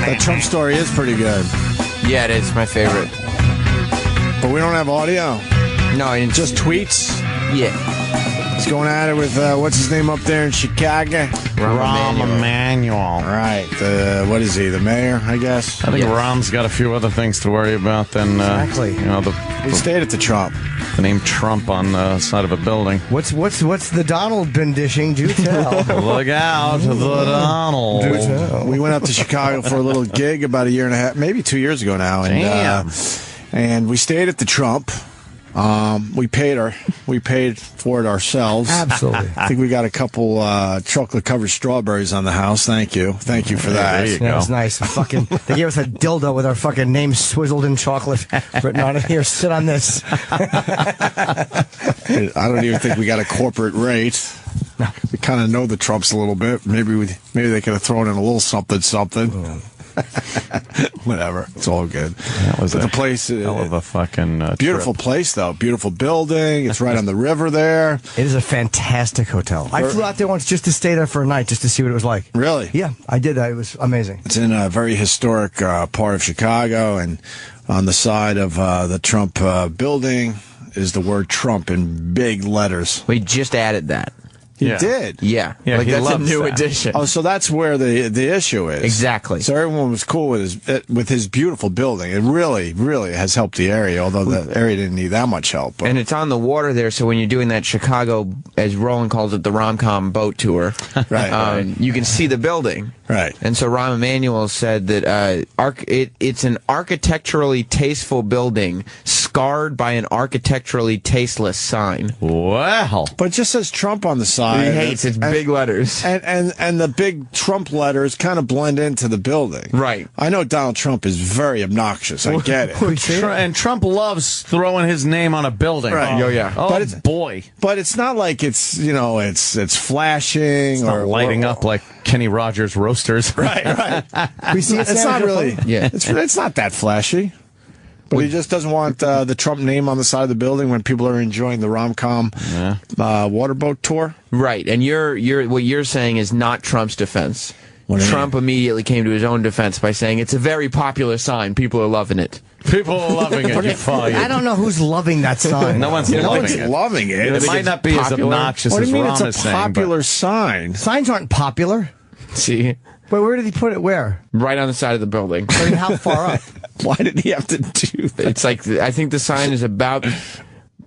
That Trump story is pretty good. Yeah, it is my favorite. But we don't have audio. No, I didn't. Just tweets. Yeah. He's going at it with, what's his name up there in Chicago? Rahm Emanuel. Right. What is he, the mayor, I guess? I think Rahm's got a few other things to worry about than, Exactly. We stayed at the Trump. The name Trump on the side of a building. What's the Donald been dishing? Do tell. Look out, the Donald. Do tell. We went up to Chicago for a little gig about a year and a half, maybe 2 years ago now. And, Damn. And we stayed at the Trump. We paid for it ourselves. Absolutely. I think we got a couple chocolate-covered strawberries on the house. Thank you for that. There you That go. was nice. They gave us a dildo with our fucking name swizzled in chocolate written on it. Here, sit on this. I don't even think we got a corporate rate. We kind of know the Trumps a little bit. Maybe they could have thrown in a little something. Whatever. It's all good. That was the place. Hell of a fucking beautiful trip. place, though. Beautiful building. It's right on the river there. It is a fantastic hotel. I flew out there once just to stay there for a night, just to see what it was like. Really? Yeah, I did that. It was amazing. It's in a very historic part of Chicago, and on the side of the Trump building is the word Trump in big letters. We just added that. He Yeah. did. Yeah. Yeah, like he that's a loves new that. addition. Oh, so that's where the issue is. Exactly. So everyone was cool with his beautiful building. It really, really has helped the area, although the area didn't need that much help. But. And it's on the water there, so when you're doing that Chicago, as Roland calls it, the rom-com boat tour, Right. you can see the building. Right. And so Rahm Emanuel said that it's an architecturally tasteful building scarred by an architecturally tasteless sign. Wow. But it just says Trump on the side. He hates it's big letters. And the big Trump letters kind of blend into the building. Right. I know Donald Trump is very obnoxious. I get it. And Trump loves throwing his name on a building. Right. Oh, yeah. Oh, But boy. But it's not like it's flashing It's not lighting up like Kenny Rogers roasters. Right. We see it. It's not really. Yeah. It's not that flashy. But he just doesn't want the Trump name on the side of the building when people are enjoying the rom-com waterboat tour. Right, and what you're saying is not Trump's defense. What do you Trump immediately came to his own defense by saying it's a very popular sign. People are loving it. People are loving it. You fired. I don't know who's loving that sign. No one's No loving one's it. loving it. It might not be as popular? obnoxious What do as you mean Ron is it's a saying, popular sign? Signs aren't popular. See, But where did he put it? Where? right on the side of the building. I mean, how far up? Why did he have to do that? It's like I think the sign is about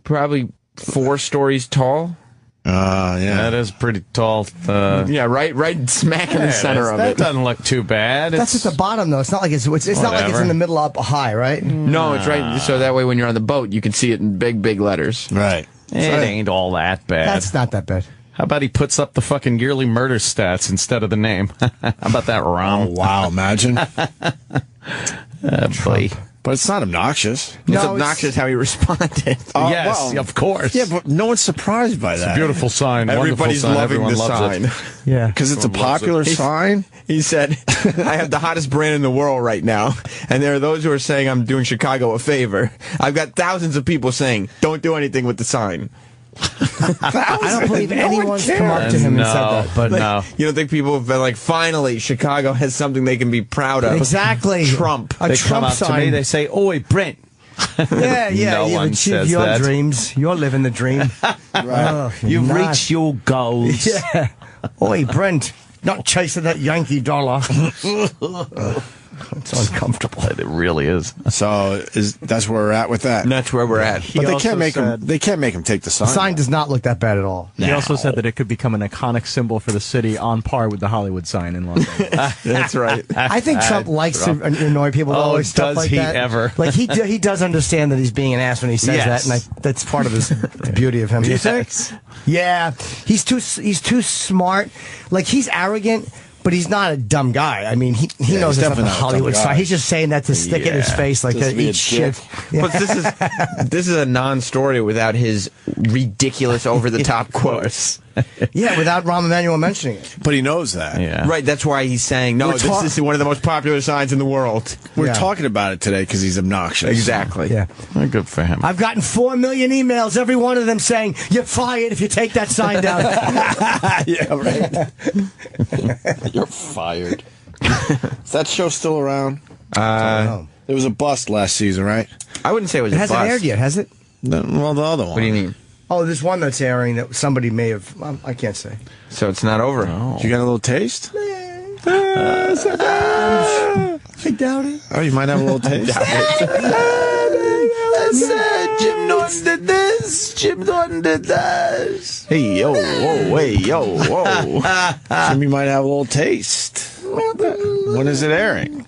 probably 4 stories tall. Yeah. That is pretty tall. Yeah, right smack in the center of that it. doesn't look too bad. That's at the bottom, though. It's not like it's not like it's Whatever. in the middle up high, right? No, it's right. So that way, when you're on the boat, you can see it in big letters. Right. It ain't all that bad. That's not that bad. How about he puts up the fucking yearly murder stats instead of the name? How about that, Oh, Ron? wow. Imagine. Boy. But it's not obnoxious. It's obnoxious how he responded. Yes, well, of course. Yeah, but no one's surprised by that. Beautiful sign. Everybody's wonderful sign. loving Everyone the loves sign. it. Yeah. Because it's a Everyone loves popular it. sign? He said, I have the hottest brand in the world right now, and there are those who are saying I'm doing Chicago a favor. I've got thousands of people saying, don't do anything with the sign. I don't believe No one anyone's come up to him and said that. But no. You don't think people have been like, finally, Chicago has something they can be proud of? Exactly. Trump. A They Trump come up sign. to me, they say, "Oi, Brent." Yeah, No one achieved says your that. dreams. You're living the dream. Oh, You've not- reached your goals. Yeah. Oi, Brent. Not chasing that Yankee dollar. It's uncomfortable. It really is. So that's where we're at with that. And that's where we're at. But they also can't make him. said- They can't make him take the sign. The sign does not look that bad at all. He also said that it could become an iconic symbol for the city on par with the Hollywood sign in Los Angeles. That's right. I think Trump likes to annoy people with Oh, always stuff does like he that. ever? Like he does understand that he's being an ass when he says Yes. that, and that's part of the beauty of him. Do you think? Yeah, he's too smart. Like he's arrogant. But he's not a dumb guy. I mean, he knows he's it's not the definitely not a dumb Hollywood guy. sign. He's just saying that to stick it in his Yeah, face like just that. to be a Eat shit. dick. But this is a non-story without his ridiculous, over-the-top quotes. Yeah, without Rahm Emanuel mentioning it. But he knows that. Yeah. Right, that's why he's saying, no, We're this is one of the most popular signs in the world. We're Yeah. talking about it today because he's obnoxious. Exactly. Yeah. Well, good for him. I've gotten 4 million emails, every one of them saying, you're fired if you take that sign down. Yeah, right. You're fired. Is that show still around? It was a bust last season, right? I wouldn't say it was It a hasn't bust. aired yet, has it? Well, the other one. What do you mean? Oh, there's one that's airing that somebody may have. I can't say. So it's not over. Did you get a little taste? I doubt it. Oh, you might have a little taste. Jim Norton did this. Jim Norton did this. Hey, yo, whoa, hey, yo, whoa. Jim, you might have a little taste. When is it airing?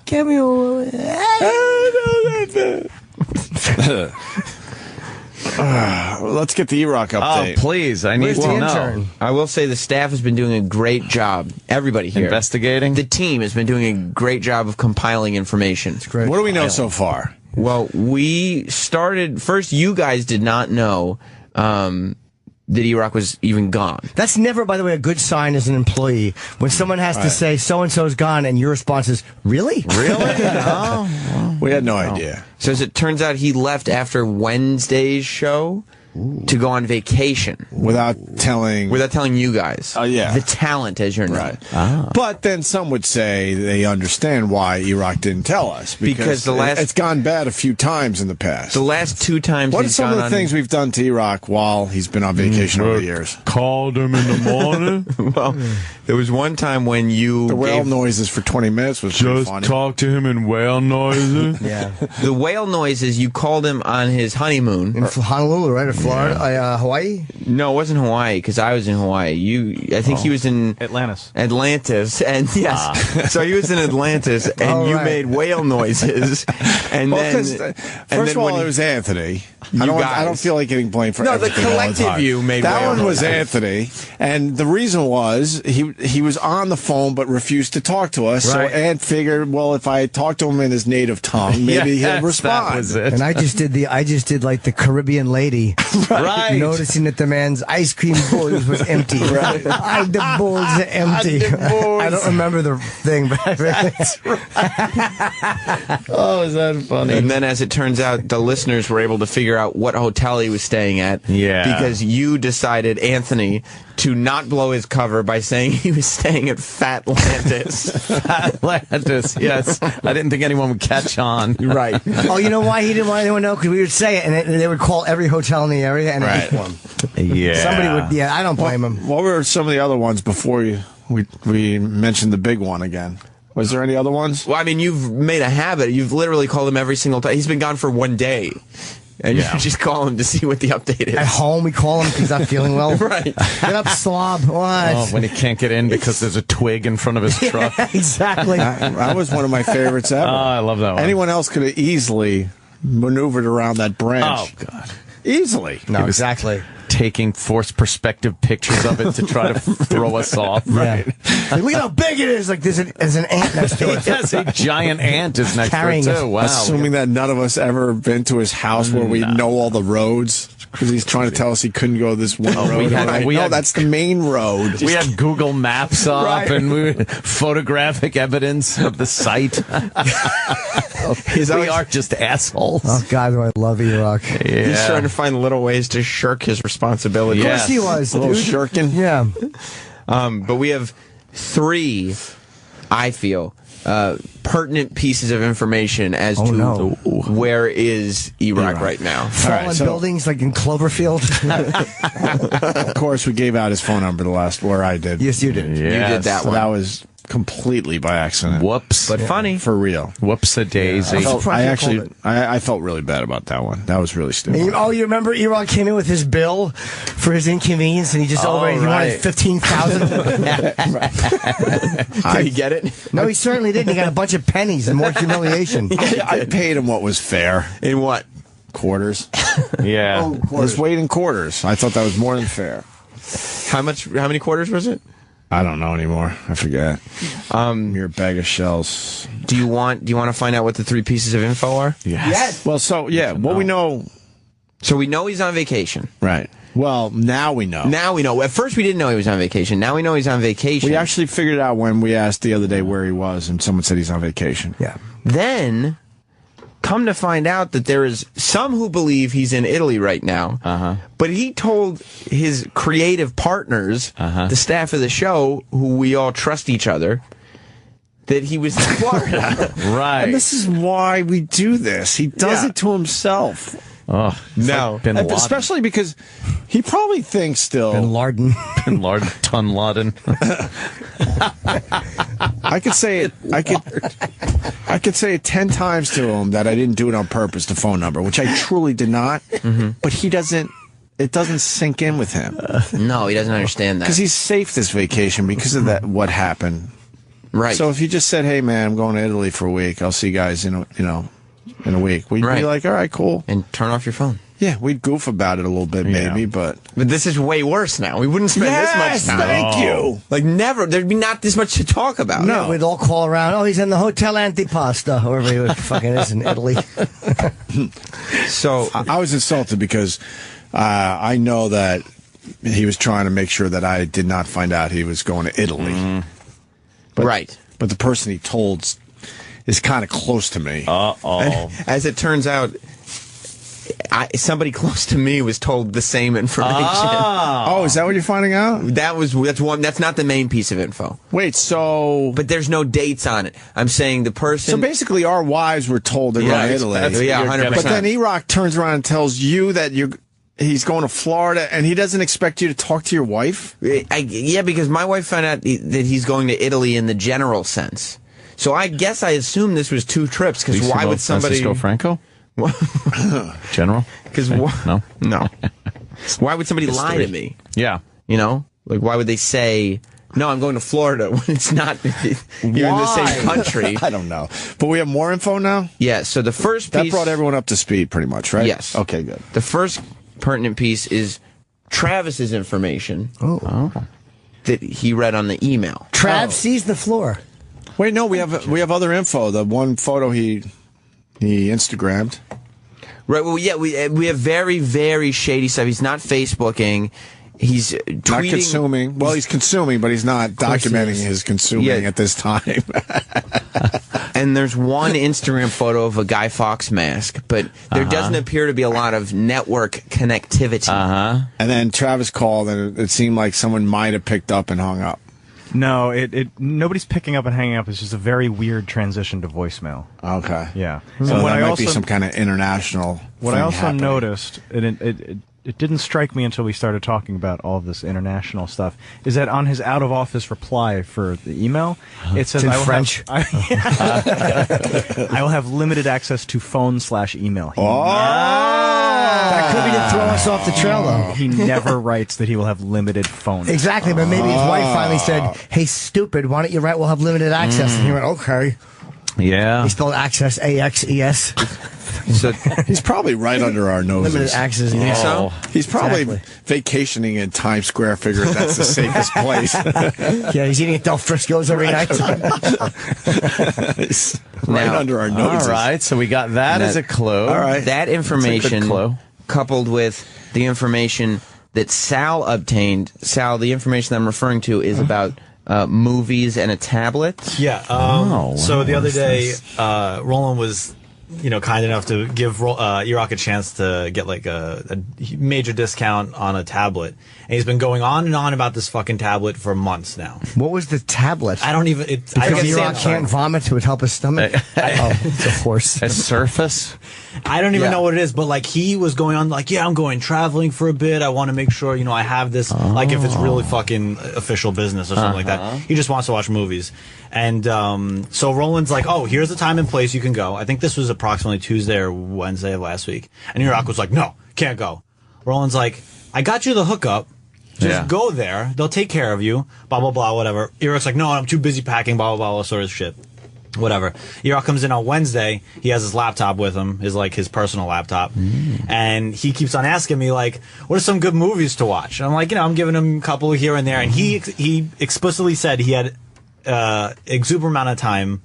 Let's get the Erock Oh, update. please. I need Where's to the know. intern? I will say the staff has been doing a great job. Everybody here. Investigating? The team has been doing a great job of compiling information. Great. What do we know so far? Well, we started first. You guys did not know that Erock was even gone. That's never, by the way, a good sign as an employee. When someone has to say, so-and-so's gone, and your response is, really? Really? We had no idea. So as it turns out, he left after Wednesday's show to go on vacation Without telling. without telling you guys. Yeah. The talent, as you're known. Right. But then some would say they understand why Erock didn't tell us. Because the last- it's gone bad a few times in the past. The last two times What are he's some of gone the on- things we've done to Erock while he's been on vacation over the years? Called him in the morning. Well, there was one time when you The whale gave noises for 20 minutes was pretty funny. talked to him in whale noises. Yeah. the whale noises. You called him on his honeymoon. In Honolulu, right? Or Florida? Hawaii? No, it wasn't Hawaii because I was in Hawaii. I think he was in Atlantis. And yes, so he was in Atlantis, and Oh, you right. made whale noises, and Well, then because first of all, it was Anthony. I guys. don't feel like getting blamed for No, the everything all collective time. you made that whale one was noises. Anthony, and the reason was he was on the phone but refused to talk to us. Right. So Ant figured, well, if I talk to him in his native tongue, maybe he'll respond. That was it. And I just did like the Caribbean lady. Right. Noticing that the man's ice cream bowls was empty. Right. The bowls are empty. I don't remember the thing, but I really. Oh, is that funny? And then, as it turns out, the listeners were able to figure out what hotel he was staying at. Yeah. Because you decided, Anthony, to not blow his cover by saying he was staying at Fatlantis. Atlantis, yes. I didn't think anyone would catch on. Right. Oh, you know why he didn't want anyone to know? Because we would say it, and they would call every hotel in the area, and Right. inform. Yeah. Somebody would. Yeah, I don't blame him. What were some of the other ones before we mentioned the big one again? Was there any other ones? Well, I mean, you've made a habit. You've literally called him every single time. He's been gone for 1 day. And you just call him to see what the update is. At home, we call him because he's not feeling well. Right. Get up, slob. What? Oh, when he can't get in because there's a twig in front of his truck. Exactly. That was one of my favorites ever. Oh, I love that one. Anyone else could have easily maneuvered around that branch. Oh, God. Easily. No, exactly. Taking forced perspective pictures of it to try to throw us off. Right. Like, look how big it is. Like there's an ant next to it. Yes, a giant ant is next Carrying to it, it. too. Wow. Assuming that none of us ever been to his house where we know all the roads. Because he's trying to tell us he couldn't go this one road. we had- we no, had- that's the main road. We had Google Maps up Right. and photographic evidence of the site. We are just assholes. Oh God, do I love Erock? Yeah. He's trying to find little ways to shirk his responsibility. Of Yeah. course he was. A little Dude. shirking. Yeah. But we have 3, I feel, pertinent pieces of information as to no. where is Erock right now. Fallen so- buildings like in Cloverfield. Of course, we gave out his phone number the last, where I did. Yes, you did. You did that So one. that was completely by accident. Whoops. But funny. For real. Whoops a daisy. Yeah. I surprised you actually, I felt really bad about that one. That was really stupid. And you remember Erock came in with his bill for his inconvenience, and he just he wanted right. 15,000. Did he get it? No, he certainly didn't. He got a bunch of pennies and more humiliation. I paid him what was fair. In what? Quarters. Yeah. His weight in quarters. I thought that was more than fair. How many quarters was it? I don't know anymore. I forget. Mere bag of shells. Do you want to find out what the 3 pieces of info are? Yes. Well, so yeah, what we know. So we know he's on vacation. Right. Well, now we know. Now we know. At first we didn't know he was on vacation. Now we know he's on vacation. We actually figured out when we asked the other day where he was, and someone said he's on vacation. Yeah. Then come to find out that there is some who believe he's in Italy right now. But he told his creative partners, the staff of the show, who we all trust each other, that he was in Florida. Right. And this is why we do this. He does Yeah. it to himself. Oh, No. like Bin Laden. Especially because he probably thinks still. Bin Laden. Bin Laden. Ton Laden. I could say it. I could say it 10 times to him that I didn't do it on purpose. The phone number, which I truly did not. But he doesn't. It doesn't sink in with him No, he doesn't understand that. because he's safe this vacation because of that. What happened? Right. So if you just said, "Hey, man, I'm going to Italy for a week. I'll see you guys in a week," we'd Right. be like, "All right, cool." and turn off your phone. Yeah, we'd goof about it a little bit, maybe, but But this is way worse now. We wouldn't spend this much time. Thank you. Like never. There'd be not this much to talk about. No. We'd all call around. Oh, he's in the Hotel Antipasta, wherever he fucking is in Italy. So I was insulted because I know that he was trying to make sure that I did not find out he was going to Italy. right. But the person he told is kind of close to me. As it turns out, somebody close to me was told the same information. Oh, is that what you're finding out? That's not the main piece of info. Wait, so But there's no dates on it. I'm saying the person. so basically our wives were told they're going to Italy. Yeah, 100%. But then Erock turns around and tells you that he's going to Florida and he doesn't expect you to talk to your wife? Yeah, because my wife found out that he's going to Italy in the general sense. So I guess I assumed this was 2 trips, because why would somebody... Francisco Franco? General? Because No? No. Why would somebody lie to me? Yeah. You know? Like, why would they say, no, I'm going to Florida, when it's not you're in the same country? I don't know. But we have more info now? Yeah, so the first piece... That brought everyone up to speed pretty much, right? Yes. Okay, good. The first pertinent piece is Travis's information that he read on the email. Trav sees the floor. Wait, no, we have other info. The one photo he Instagrammed. Right, well, yeah, we have very, very shady stuff. He's not Facebooking. He's tweeting. Not consuming. Well, he's consuming, but he's not documenting his consuming at this time. And there's one Instagram photo of a Guy Fawkes mask, but there doesn't appear to be a lot of network connectivity. And then Travis called, and it seemed like someone might have picked up and hung up. No, nobody's picking up and hanging up. It's just a very weird transition to voicemail. Okay. Yeah. So And that might be some kind of international What thing I also happening. noticed, and it didn't strike me until we started talking about all of this international stuff, is that on his out-of-office reply for the email, it says, in I will French. I will have limited access to phone/email. That could be to throw us off the trail, though. He never writes that he will have limited phone. Exactly, but maybe his wife finally said, "Hey, stupid, why don't you write we'll have limited access?" And he went, "Okay." Yeah. He spelled access A-X-E-S. So He's probably right under our noses. Limited access. you think so? He's probably Exactly. vacationing in Times Square, figuring that's the safest place. Yeah, he's eating at Del Frisco's every night. It's right Now- under our noses. All right, so we got that as a clue. All right. That information, clue. coupled with the information that Sal obtained, the information I'm referring to is about movies and a tablet. Yeah. So the other day, Roland was, kind enough to give Erock a chance to get like a major discount on a tablet, and he's been going on and on about this fucking tablet for months now. What was the tablet? I don't even. I Because guess Erock can't vomit, it would help his stomach. It's a horse. A Surface? I don't even know what it is, but like he was going on like, yeah, I'm going traveling for a bit. I want to make sure, I have this, like if it's really fucking official business or something like that. He just wants to watch movies. And so Roland's like, oh, here's the time and place you can go. I think this was approximately Tuesday or Wednesday of last week. And Erock was like, no, can't go. Roland's like, I got you the hookup. Just go there. They'll take care of you. Blah, blah, blah, whatever. Erock's like, no, I'm too busy packing, blah, blah, blah, all sort of shit. Whatever. Erock comes in on Wednesday. He has his laptop with him, his personal laptop, and he keeps on asking me like, "What are some good movies to watch?" And I'm like, I'm giving him a couple here and there, and he explicitly said he had exuberant amount of time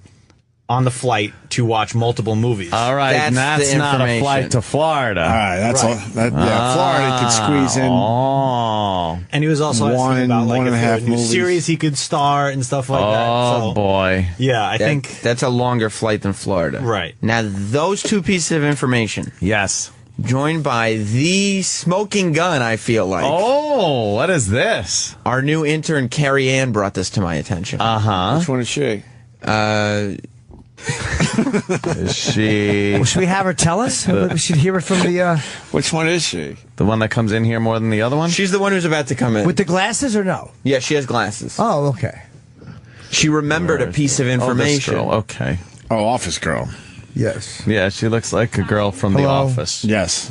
on the flight to watch multiple movies. All right, That's that's the not a information. flight to Florida. All right, that's all. Florida could squeeze in. Oh. And he was also asking One- about like one and if a there half were new movies. series he could star and stuff like that. Oh, So, boy. yeah, I think That's a longer flight than Florida. Right. Now, those two pieces of information, Yes. joined by the smoking gun, I feel like. Oh, what is this? Our new intern, Carrie Ann, brought this to my attention. Uh-huh. Which one is she? Is she Well, should we have her tell us? We should hear it from the Which one is she? the one that comes in here more than the other one? She's the one who's about to come in. with the glasses or no? Yeah, she has glasses. Oh, okay. She remembered a piece of Oh, this information. girl. Okay. Oh, office girl. Yes. Yeah, she looks like a girl from The Hello. Office. Yes.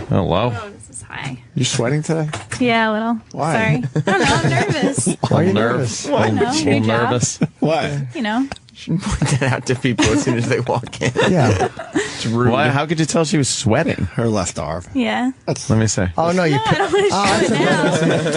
Hello. Oh, this is high. You sweating today? Yeah, a little. Why? Sorry. I don't know. I'm nervous. Why are you nervous? I don't know. A New little job. nervous. What? You know. Point that out to people as soon as they walk in. Yeah. It's rude. Why? How could you tell she was sweating? Her left arm. Yeah. Let me see. Oh no, you. No, I don't want to show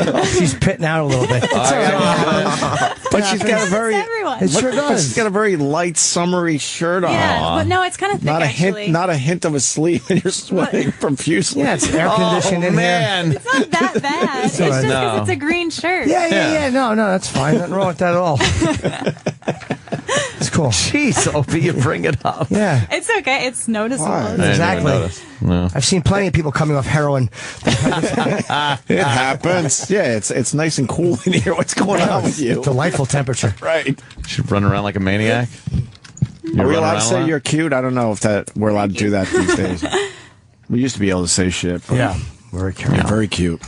it now. She's pitting out a little bit. It's all right. But she's got a very. Everyone. It sure But she's does. got a very light, summery shirt on. Yeah, but no, it's kind of thick Not a actually. hint. Not a hint of a sleeve, and you're sweating profusely. Yeah, it's air conditioned in here. man. It's not that bad. It's all just right. because No. it's a green shirt. Yeah. No, that's fine. Nothing wrong with that at all. It's cool. Jeez, Opie, you bring it up. Yeah. It's okay. It's noticeable. Why? I didn't even Exactly. notice. No. I've seen plenty of people coming off heroin. It happens. Yeah, it's nice and cool in here. What's going on with you? Delightful temperature. Right. Should run around like a maniac. Are we allowed to say you're cute? I don't know if we're allowed to do that these days. We used to be able to say shit. But Yeah. Very You're careful. very cute.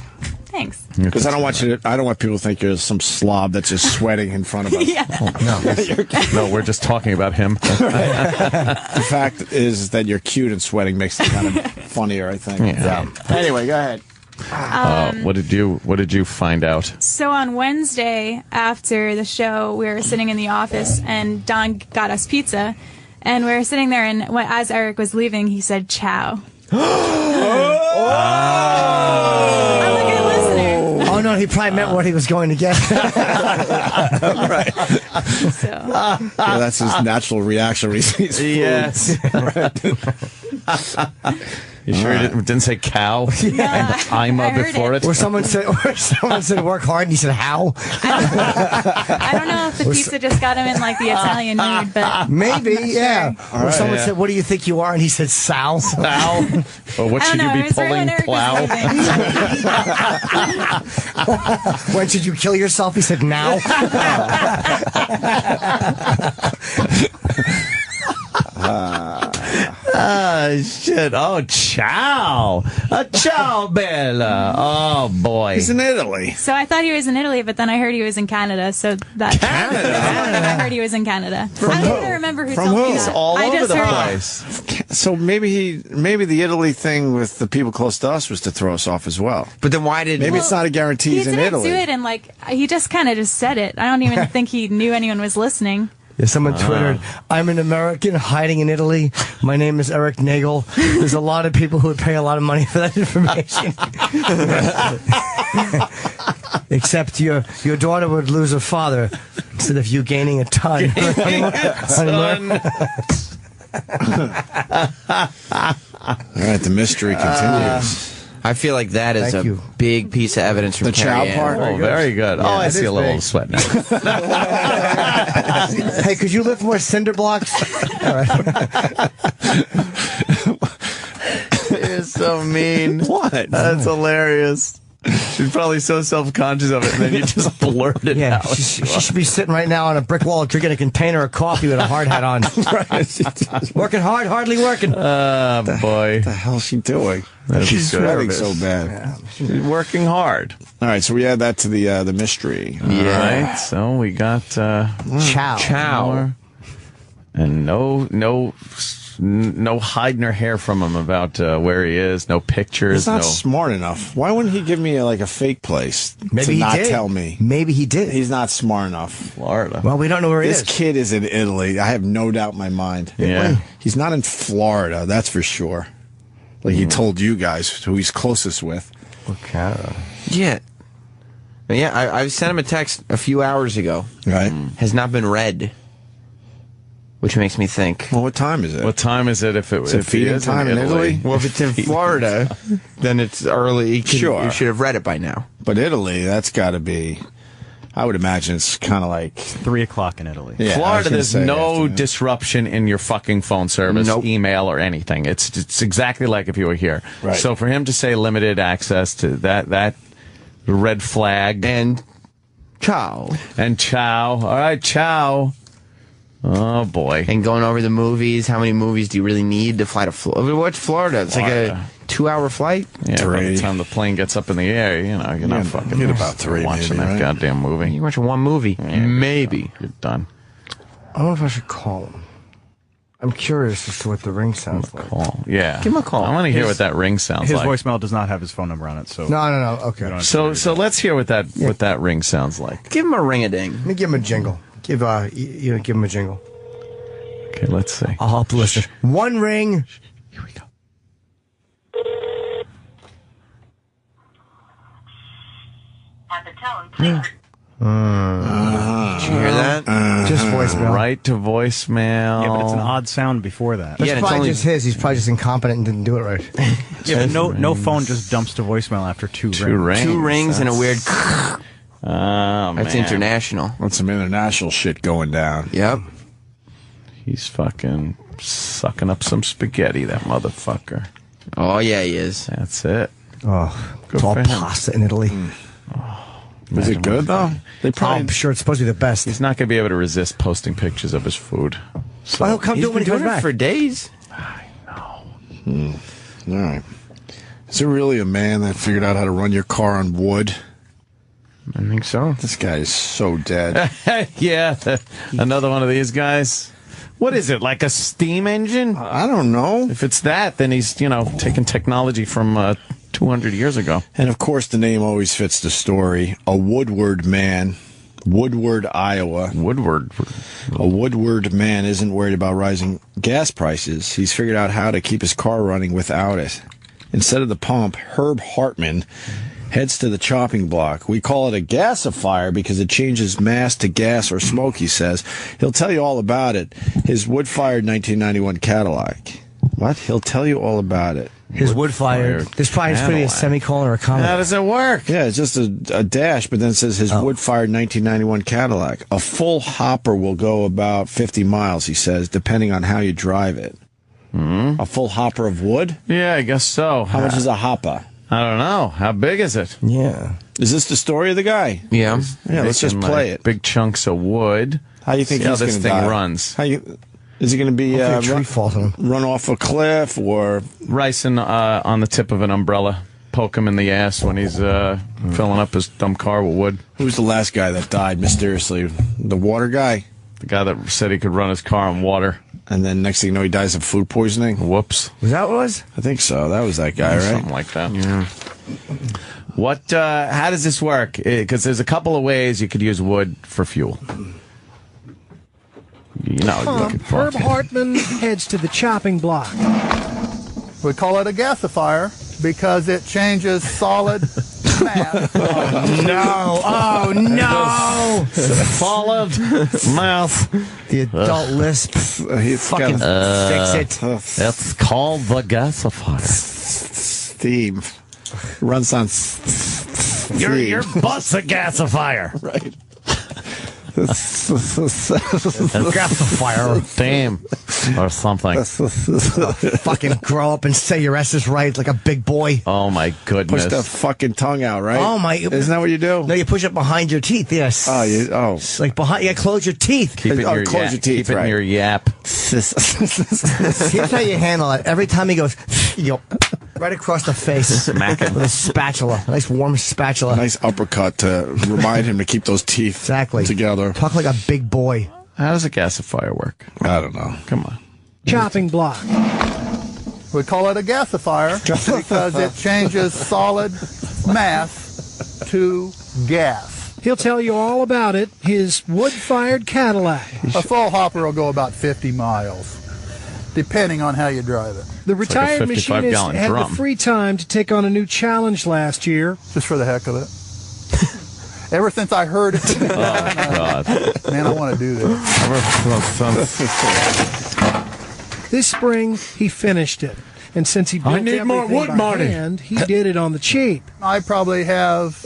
Thanks. Because I don't want people to think you're some slob that's just sweating in front of us. Yeah. No, we're just talking about him. The fact is that you're cute and sweating makes it kind of funnier, I think. Yeah. Anyway, go ahead. What did you find out? So on Wednesday after the show, we were sitting in the office, and Don got us pizza, and we were sitting there, and as Eric was leaving, he said, "Ciao." I'm a good listener. Oh no, he probably meant what he was going to get. Right. So Yeah, that's his natural reaction when he sees food. Yes. You sure he didn't say cow and I'm I heard before it? Or someone said work hard, and he said how? I don't know if the pizza just got him in like the Italian mood, but Maybe, yeah. Or someone yeah. said, "What do you think you are?" And he said, "Sal." Cow? Or what I should don't know. you It be was right pulling? when Eric Plow? was leaving. When should you kill yourself? He said, "Now." Shit. Oh, ciao. Ciao, Bella. Oh, boy. He's in Italy. So I thought he was in Italy, but then I heard he was in Canada. So that Canada? I heard he was in Canada. I don't even remember who From told who? me He's that. all I over just the heard place. So maybe the Italy thing with the people close to us was to throw us off as well. But then why did Maybe it's not a guarantee He he's in didn't Italy. do it, and he just kind of just said it. I don't even think he knew anyone was listening. Yeah, someone twittered, "I'm an American hiding in Italy. My name is Eric Nagel." There's a lot of people who would pay a lot of money for that information. Except your daughter would lose her father instead of you gaining a ton. All right, the mystery continues. I feel like that is Thank a you. big piece of evidence from The chow Carrie Ann. part? Oh, very good. Oh, I it see is a little big. sweat now. Hey, could you lift more cinder blocks? All right. You're so mean. What? That's hilarious. She's probably so self-conscious of it, and then you just blurt it Yeah, out. she should be sitting right now on a brick wall drinking a container of coffee with a hard hat on. Working hard, hardly working. Boy. What the hell is she doing? She's sweating so bad. She's working hard. All right, so we add that to the mystery. All right, so we got Chow. Chow. And no hiding her hair from him about where he is. No pictures. He's not no. smart enough. Why wouldn't he give me a fake place Maybe to he not did. tell me? Maybe he did. He's not smart enough. Florida. Well, we don't know where he This is. kid is in Italy. I have no doubt in my mind. Yeah. He's not in Florida, that's for sure. Like he told you guys who he's closest with. Okay. Yeah. Yeah, I sent him a text a few hours ago. Right? Has not been read. Which makes me think. Well, what time is it? What time is it if it it if he feeding is time in Italy? Well, if it's in Florida, then it's early. Sure. You should have read it by now. But Italy, that's got to be. I would imagine it's kind of like 3 o'clock in Italy. yeah, I was Florida, gonna there's say no afternoon. disruption in your fucking phone service, Nope. email, or anything. It's exactly like if you were here. Right. So for him to say limited access to that red flag, And Ciao. And ciao. All right, ciao. Oh, boy. And going over the movies. How many movies do you really need to fly to Florida? What's Florida? It's like a 2-hour flight? Yeah, by the time the plane gets up in the air, you're not fucking get about 3 watching maybe, that right? goddamn movie. You're watching one movie. Yeah, Maybe. You're done. I don't know if I should call him. I'm curious as to what the ring sounds like. Call. Yeah. Give him a call. I want to hear what that ring sounds His like. voicemail does not have his phone number on it, so No. Okay. So let's hear what that ring sounds like. Give him a ring-a-ding. Let me give him a jingle. Give him a jingle. Okay, let's see. I'll help listen. One ring. Here we go. At the tone, please. Did you hear that? Just voicemail. Right to voicemail. Yeah, but it's an odd sound before that. That's Yeah, and it's probably only- just his. He's probably just incompetent and didn't do it right. Yeah, but no phone just dumps to voicemail after two rings. rings. 2 rings and a weird... Oh, man. That's international. That's some international shit going down. Yep. He's fucking sucking up some spaghetti, that motherfucker. Oh, yeah, he is. That's it. Oh, Good it's all for him. pasta in Italy. Is it good though? They Oh, probably. I'm sure it's supposed to be the best. He's not going to be able to resist posting pictures of his food. So, Well, he'll come He's do it when been he comes doing it back. for days. All right. Is there really a man that figured out how to run your car on wood? I think so. This guy is so dead. yeah, another one of these guys. What is it, like a steam engine? I don't know. If it's that, then he's, taking technology from 200 years ago. And of course, the name always fits the story. A Woodward man, Woodward, Iowa. Woodward. A Woodward man isn't worried about rising gas prices. He's figured out how to keep his car running without it. Instead of the pump, Herb Hartman heads to the chopping block. We call it a gasifier because it changes mass to gas or smoke, he says. He'll tell you all about it. His wood-fired 1991 Cadillac. What? He'll tell you all about it. His wood-fired. This probably is putting a Cadillac. semicolon or a comma. How does it work? Yeah, it's just a dash, but then it says his wood-fired 1991 Cadillac. A full hopper will go about 50 miles, he says, depending on how you drive it. Mm-hmm. A full hopper of wood? Yeah, I guess so. How much is a hopper? I don't know. How big is it? Yeah. Is this the story of the guy? Yeah. Yeah, let's just Making, play like, it. Big chunks of wood. How do you think See how he's this going to thing die? runs? Is he going to be Hopefully a tree falls on him. run off a cliff or? Ricing on the tip of an umbrella. Poke him in the ass when he's filling up his dumb car with wood. Who's the last guy that died mysteriously? The water guy? The guy that said he could run his car on water. And then next thing you know, he dies of food poisoning? Whoops. Was that what it was? I think so. That was that guy, right? Something like that. Yeah. What? How does this work? Because there's a couple of ways you could use wood for fuel. Herb Hartman heads to the chopping block. We call it a gasifier because it changes solid mass. No. Oh, no. Solid mouth. The adult lisp. He's Fucking fix it. It's called the gasifier. Steam. Runs on steam. Your butt's a gasifier. Right. Gasifier. Steam or something. Fucking grow up and say your S is right like a big boy. Oh my goodness. Push the fucking tongue out, right? Oh, my. Isn't that what you do? No, you push it behind your teeth, yes. It's Like behind, yeah, close your teeth. Keep it in your close yap. your teeth, Keep it right. in your yap. Here's how you handle it. Every time he goes, you go right across the face. Smack him. With a spatula. A nice warm spatula. nice uppercut to remind him to keep those teeth Exactly. together. Talk like a big boy. How does a gasifier work? I don't know. Come on. Chopping block. We call it a gasifier because it changes solid mass to gas. He'll tell you all about it. His wood-fired Cadillac. A full hopper will go about 50 miles, depending on how you drive it. The retired like a machinist 55-gallon had drum. the free time to take on a new challenge last year. Just for the heck of it. Ever since I heard it, God. man, I want to do this. This spring, he finished it. And since he built need more everything wood, by Marty. hand, he did it on the cheap. I probably have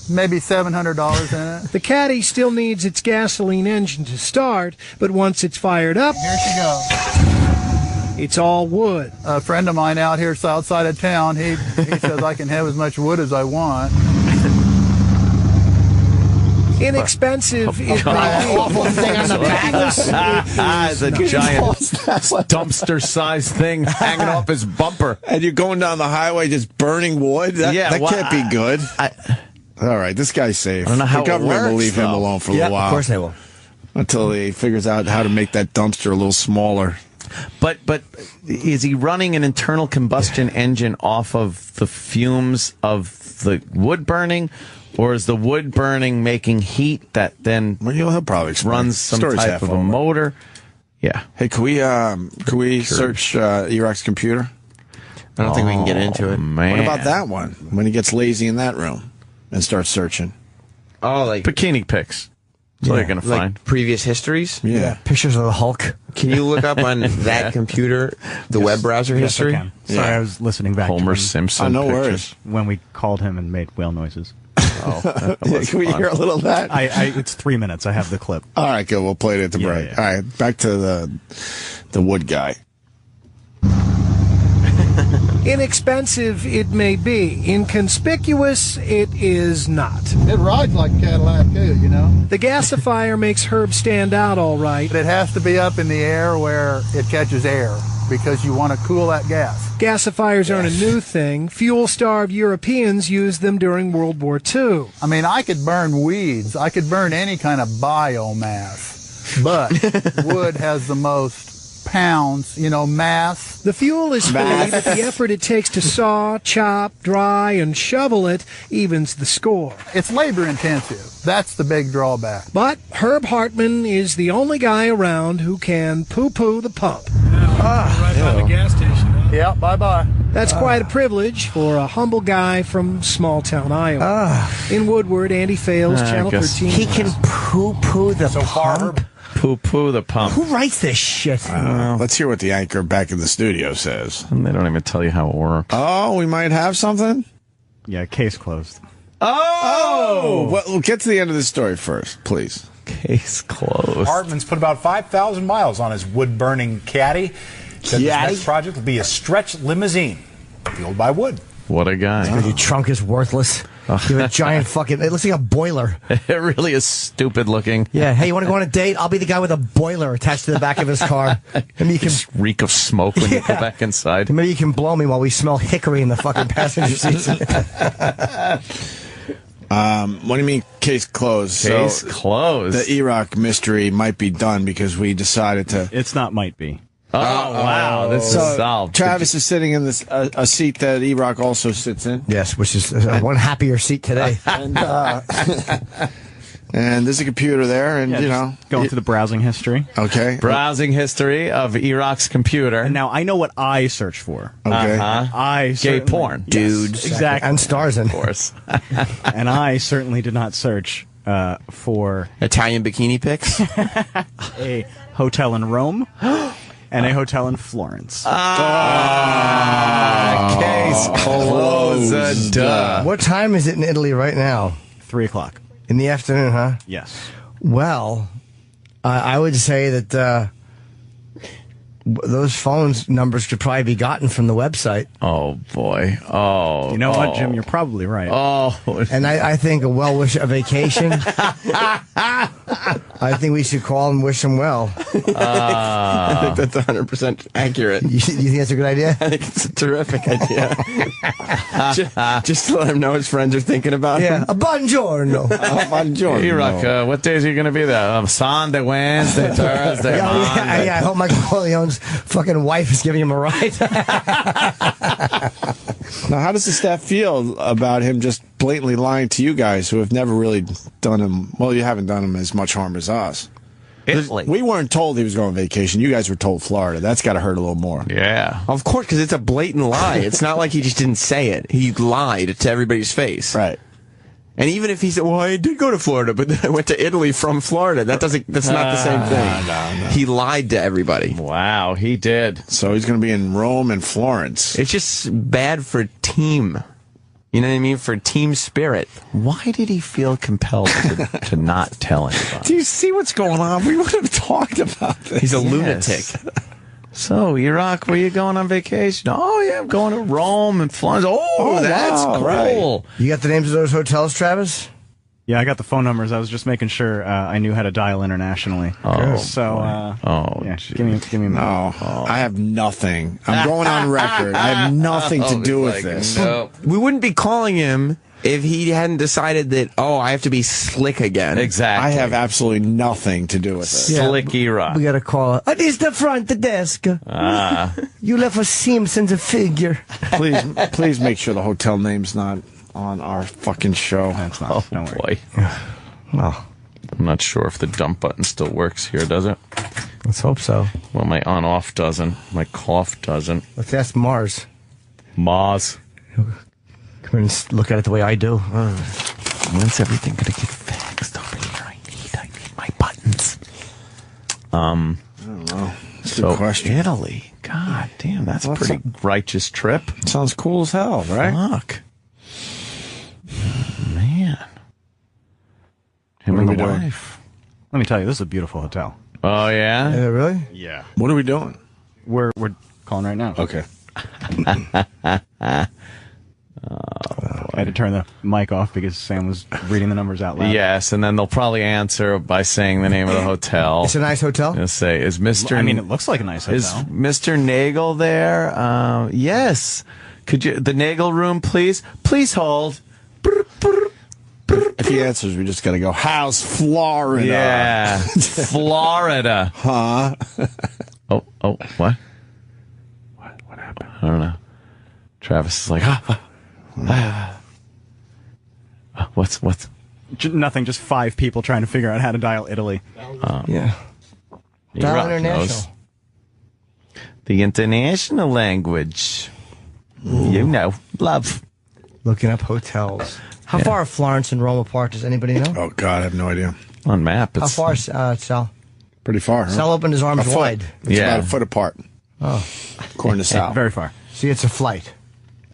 maybe $700 in it. The Caddy still needs its gasoline engine to start, but once it's fired up, Here she goes. it's all wood. A friend of mine out here outside of town, he says I can have as much wood as I want. Inexpensive, it may be. Awful thing on the back. It's a giant dumpster-sized thing hanging off his bumper. And you're going down the highway just burning wood? That can't be good. All right, this guy's safe. I don't know how the government it works, will leave him though. alone for a little while. Of course they will. Until he figures out how to make that dumpster a little smaller. But is he running an internal combustion engine off of the fumes of the wood burning, or is the wood burning making heat that then he'll probably runs some type of a motor? Yeah. Hey, can we search Erock's computer? I don't think we can get into it. Man. What about that one? When he gets lazy in that room and starts searching. Oh, like bikini pics. That's all you're going to like find. previous histories? Yeah. Pictures of the Hulk. Can you look up on that computer the web browser history? Yes, I can. Sorry, I was listening back. Homer to Simpson no pictures. worries. when we called him and made whale noises. Oh, that was Can we fun. hear a little of that? It's 3 minutes. I have the clip. All right, good. We'll play it at the Yeah, break. yeah. All right, back to the wood guy. Inexpensive, it may be. Inconspicuous, it is not. It rides like a Cadillac too, you know. The gasifier makes Herb stand out all right. But it has to be up in the air where it catches air because you want to cool that gas. Gasifiers aren't a new thing. Fuel-starved Europeans used them during World War II. I mean, I could burn weeds. I could burn any kind of biomass. But wood has the most pounds, mass. The fuel is free, but the effort it takes to saw, chop, dry, and shovel it evens the score. It's labor intensive. That's the big drawback. But Herb Hartman is the only guy around who can poo-poo the pump. Right by the gas station. Yeah, bye-bye. That's quite a privilege for a humble guy from small-town Iowa. In Woodward, Andy Fales, Channel 13. He can poo-poo the pump? Poo-poo the pump. Who writes this shit? Let's hear what the anchor back in the studio says. And they don't even tell you how it works. Oh, we might have something? Yeah, case closed. Oh! Well, we'll get to the end of the story first, please. Case closed. Hartman's put about 5,000 miles on his wood-burning caddy. Said this next project will be a stretch limousine fueled by wood. What a guy. Your trunk is worthless. You have a giant fucking... It looks like a boiler. It really is stupid looking. Yeah. Hey, you want to go on a date? I'll be the guy with a boiler attached to the back of his car. And you can... Just reek of smoke when you go back inside. Maybe you can blow me while we smell hickory in the fucking passenger seats. What do you mean case closed? Case closed. The Erock mystery might be done because we decided to... It's not might be. Oh, wow. This is solved. Travis is sitting in this a seat that Erock also sits in. Yes, which is one happier seat today. And there's a computer there, and, Going through the browsing history. Okay. Browsing history of Erock's computer. And now I know what I search for. Okay. I Gay certainly- porn. Yes, Dudes. exactly. And stars in. Of course. And I certainly did not search for Italian bikini pics? a hotel in Rome and a hotel in Florence. Case closed. What time is it in Italy right now? 3 o'clock. In the afternoon, huh? Yes. Well, I would say that those phones numbers could probably be gotten from the website. Oh, boy. Oh. You know what, Jim? You're probably right. Oh. And I think a well-wish a vacation. I think we should call and wish them well. I think that's 100% accurate. You think that's a good idea? I think it's a terrific idea. just to let him know his friends are thinking about him. A buongiorno. Buongiorno. Erock, what days are you going to be there? Sunday, Wednesday, Thursday, Monday. Yeah, I hope Michael Corleone's fucking wife is giving him a ride. Now, how does the staff feel about him just blatantly lying to you guys who have never really done him... Well, you haven't done him as much harm as us. Italy. We weren't told he was going on vacation. You guys were told Florida. That's got to hurt a little more. Yeah. Of course, because it's a blatant lie. It's not like he just didn't say it. He lied to everybody's face. Right. And even if he said, well, I did go to Florida, but then I went to Italy from Florida, that's not the same thing. No. He lied to everybody. Wow, he did. So he's going to be in Rome and Florence. It's just bad for team. You know what I mean? For team spirit. Why did he feel compelled to not tell anybody? Do you see what's going on? We would have talked about this. He's a Yes. lunatic. So, Erock, where you going on vacation? Oh, yeah, I'm going to Rome and Florence. Oh, that's wow, cool. right. You got the names of those hotels, Travis? Yeah, I got the phone numbers. I was just making sure I knew how to dial internationally. Oh, so yeah, give me a minute. No, I have nothing. I'm going on record. I have nothing to do with this. No. We wouldn't be calling him if he hadn't decided that, I have to be slick again. Exactly. I have absolutely nothing to do with it. Yeah. Slick Erock. We gotta call. It is the front desk. You left a Simpsons a figure. Please make sure the hotel name's not on our fucking show. That's not. Don't worry. Boy. Well, I'm not sure if the dump button still works here, does it? let's hope so. Well, my on-off doesn't. My cough doesn't. Let's ask Mars. Maz. Come in and look at it the way I do. When's everything going to get fixed over here? I need my buttons. I don't know. That's a So good question. Italy. God damn, that's a pretty righteous trip. Sounds cool as hell, right? Fuck. Man. Him What and are the we doing? wife. Let me tell you, this is a beautiful hotel. Oh, yeah? Really? Yeah. What are we doing? We're calling right now. Okay. I had to turn the mic off because Sam was reading the numbers out loud. Yes, and then they'll probably answer by saying the name of the hotel. It's a nice hotel. They'll say, is Mr. I mean, it looks like a nice Is hotel. Mr. Nagel there? Yes. Could you, the Nagel room, please? Please hold. If he answers, we just got to go, how's Florida? Yeah. Florida. Huh? Oh, what? What happened? I don't know. Travis is like, what's? Nothing, just 5 people trying to figure out how to dial Italy. Yeah. Dial Erock international. knows. The international language. You know, love. Looking up hotels. How far are Florence and Rome apart? Does anybody know? Oh, God, I have no idea. On map, How it's far is Sal? Pretty far, huh? Sal opened his arms A foot. wide. It's Yeah. about a foot apart. Oh. According to Sal. Very far. See, it's a flight.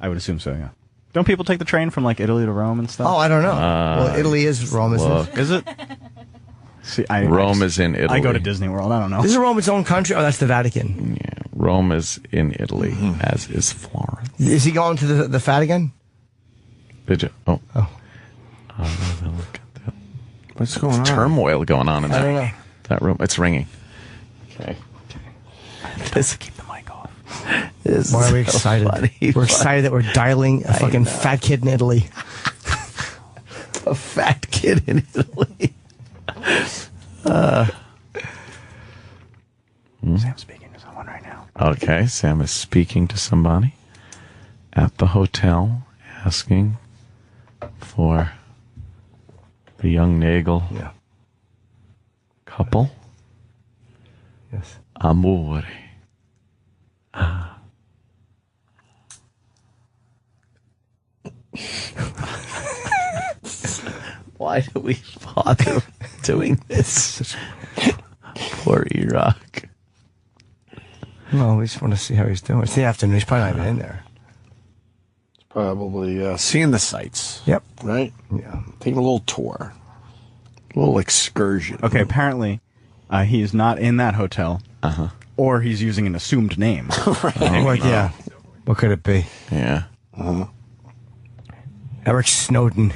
I would assume so, yeah. Don't people take the train from, like, Italy to Rome and stuff? Oh, I don't know. Well, Italy is Rome, isn't it? Is it? See, Rome is in Italy. I go to Disney World. I don't know. Is Rome its own country? Oh, that's the Vatican. Yeah, Rome is in Italy, as is Florence. Is he going to the Vatican? Did you? Oh. Oh. Look at that What's going on? turmoil going on in I don't know. that room. It's ringing. Okay. Keep the mic off. This Why is are we so excited? funny. We're excited that we're dialing a fucking fat kid in Italy. A fat kid in Italy. Sam's speaking to someone right now. Okay, Sam is speaking to somebody at the hotel, asking for the young Nagel couple. Yes. Amore. Why do we bother doing this? Poor Erock. Well, we just want to see how he's doing. It's the afternoon. He's probably not even in there. Probably seeing the sights. Yep. Right? Yeah. Taking a little tour. A little excursion. Okay, apparently he is not in that hotel. Uh-huh. Or he's using an assumed name. Yeah. What could it be? Yeah. Eric Snowden.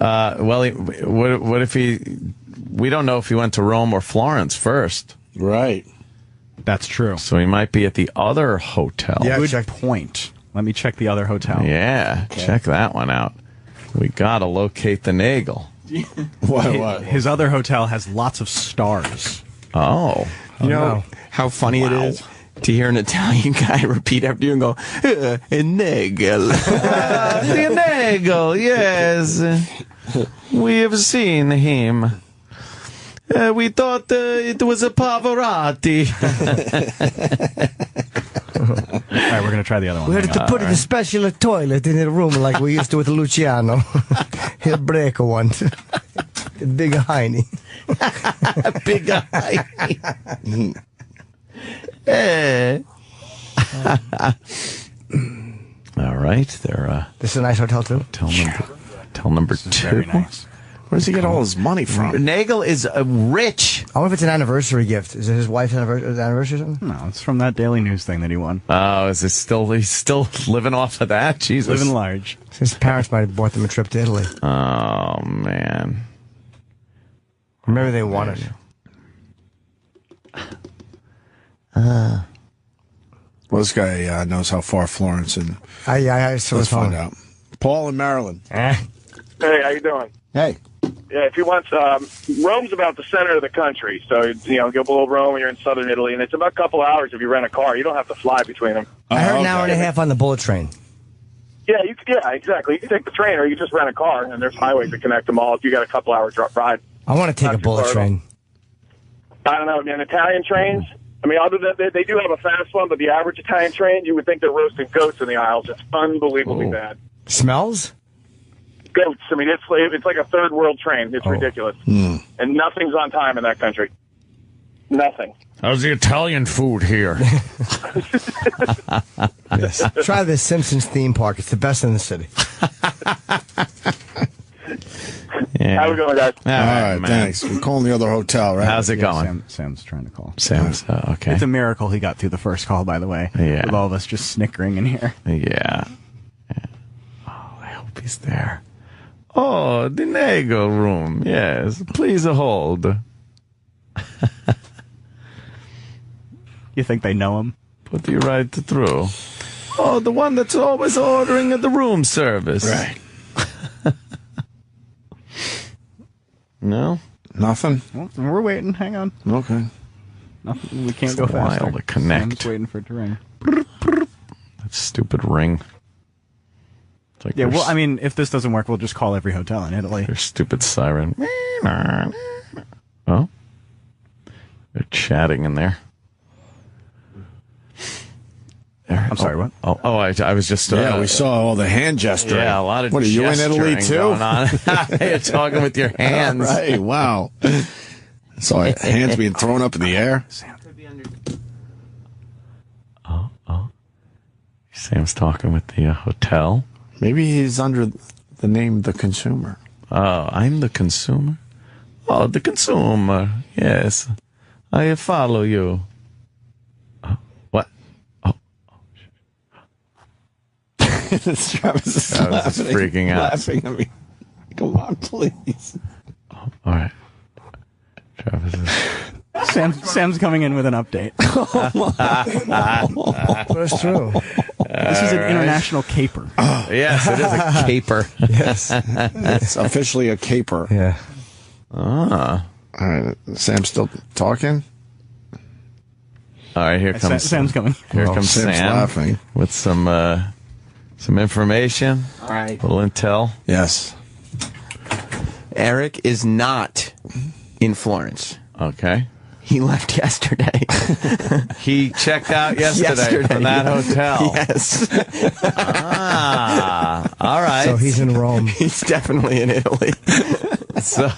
Well, what if he... We don't know if he went to Rome or Florence first. Right. That's true. So he might be at the other hotel. Yeah, Good point. Let me check the other hotel. Yeah, check that one out. We gotta locate the Nagel. What? His other hotel has lots of stars. Oh. You know how funny it is to hear an Italian guy repeat after you and go, Nagel. The Nagel, yes. We have seen him. We thought it was a Pavarotti. All right, we're going to try the other one. We had to put in a special toilet in the room like we used to with Luciano. He'll break one. The big hiney. Big eye. All right, they're This is a nice hotel, too. hotel number This is 2. very nice. Where does he get all his money from? Nagel is rich. I wonder if it's an anniversary gift. Is it his wife's anniversary or something? No, it's from that Daily News thing that he won. Oh, is it still? He's still living off of that? Jesus, living large. His parents might have bought them a trip to Italy. Oh man, maybe they wanted it. Well, this guy knows how far Florence and so let's find out. Paul in Maryland. Hey, how you doing? Hey. Yeah, if you want, Rome's about the center of the country. So, go below Rome, you're in southern Italy, and it's about a couple hours if you rent a car. You don't have to fly between them. I heard an hour and a half on the bullet train. Yeah, exactly. You can take the train, or you just rent a car, and there's highways that connect them all if you got a couple hours ride. I want to take a bullet train. I don't know, man. Italian trains, I mean, other than they do have a fast one, but the average Italian train, you would think they're roasting goats in the aisles. It's unbelievably bad. Smells? Goats. I mean, it's like a third world train. It's ridiculous. And nothing's on time in that country. Nothing. How's the Italian food here? Yes. Try the Simpsons theme park. It's the best in the city. Yeah. How we going, guys? All right, thanks. We're calling the other hotel, right? How's it going? Sam's trying to call. Sam's okay. It's a miracle he got through the first call, by the way. Yeah. With all of us just snickering in here. Yeah. Oh, I hope he's there. Oh, the Nagel room. Yes. Please hold. You think they know him? Put you right through. Oh, the one that's always ordering at the room service. Right. No? Nothing? Well, we're waiting. Hang on. Okay. Nothing. We can't It's go a while faster. to connect. Sam's waiting for it to ring. That stupid ring. It's like Yeah, well, I mean, if this doesn't work, we'll just call every hotel in Italy. their stupid siren. Oh? They're chatting in there. I'm sorry, what? I was just... Yeah, we saw all the hand gesturing. Yeah, a lot of What, are you in Italy, gesturing too? going on. You're talking with your hands. Right, wow. Saw hands being thrown up in the air. Oh. Sam's talking with the hotel. Maybe he's under the name The Consumer. Oh, I'm the consumer? Oh, the consumer. Yes. I follow you. What? Oh. Travis is freaking out. Laughing at me. Come on, please. Oh, all right. Travis is... Sam's coming in with an update. That's true. This is an international caper. Yes, it is a caper. Yes. It's officially a caper. Yeah. Ah. All right, Sam's still talking? All right, here comes Sam's coming. Here comes Sam's Sam laughing. with some information. All right. A little intel. Yes. Eric is not in Florence. Okay. He left yesterday. He checked out yesterday from that hotel. Yes. All right. So he's in Rome. He's definitely in Italy. So,